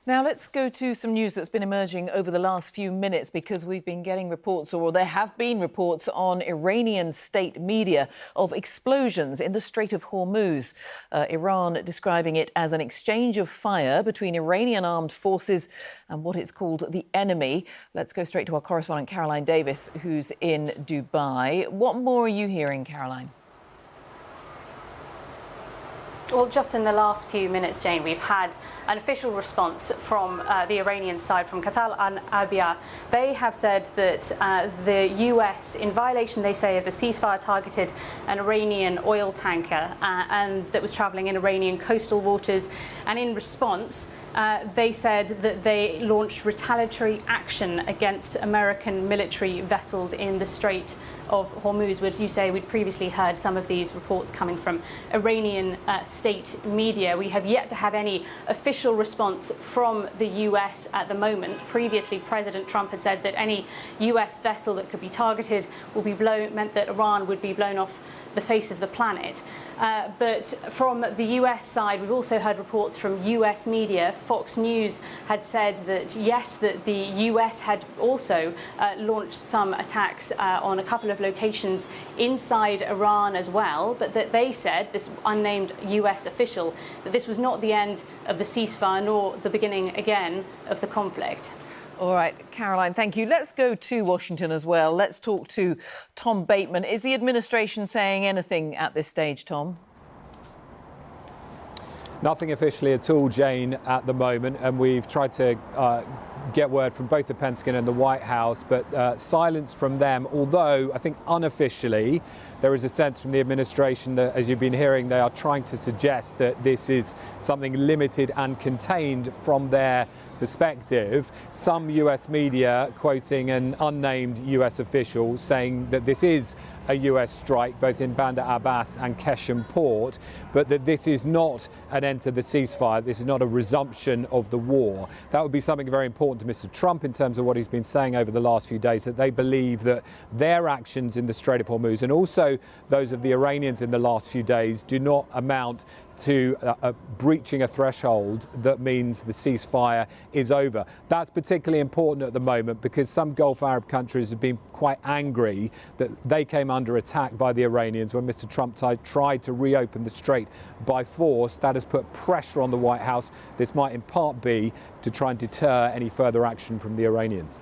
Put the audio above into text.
Now let's go to some news that's been emerging over the last few minutes, because we've been getting reports, or there have been reports on Iranian state media of explosions in the Strait of Hormuz. Iran describing it as an exchange of fire between Iranian armed forces and what it's called the enemy. Let's go straight to our correspondent Caroline Davis, who's in Dubai. What more are you hearing, Caroline? Well, just in the last few minutes, Jane, we've had an official response from the Iranian side, from Qatar and Abia. They have said that the US, in violation, they say, of the ceasefire, targeted an Iranian oil tanker and that was travelling in Iranian coastal waters. And in response, they said that they launched retaliatory action against American military vessels in the Strait of Hormuz, which, you say, we'd previously heard some of these reports coming from Iranian state media. We have yet to have any official response from the US at the moment. Previously, President Trump had said that any US vessel that could be targeted will be meant that Iran would be blown off the face of the planet. But from the US side, we've also heard reports from US media. Fox News had said that, yes, that the US had also launched some attacks on a couple of locations inside Iran as well, but that they said, this unnamed US official, that this was not the end of the ceasefire nor the beginning again of the conflict. All right, Caroline, thank you. Let's go to Washington as well. Let's talk to Tom Bateman. Is the administration saying anything at this stage, Tom? Nothing officially at all, Jane, at the moment, and we've tried to get word from both the Pentagon and the White House, but silence from them, although I think unofficially there is a sense from the administration that, as you've been hearing, they are trying to suggest that this is something limited and contained from their perspective. Some US media quoting an unnamed US official saying that this is a US strike both in Bandar Abbas and Keshem Port, but that this is not an end to the ceasefire. This is not a resumption of the war. That would be something very important to Mr. Trump in terms of what he's been saying over the last few days, that they believe that their actions in the Strait of Hormuz, and also those of the Iranians in the last few days, do not amount to breaching a threshold that means the ceasefire is over. That's particularly important at the moment because some Gulf Arab countries have been quite angry that they came under attack by the Iranians when Mr. Trump tried to reopen the strait by force. That has put pressure on the White House. This might in part be to try and deter any further action from the Iranians.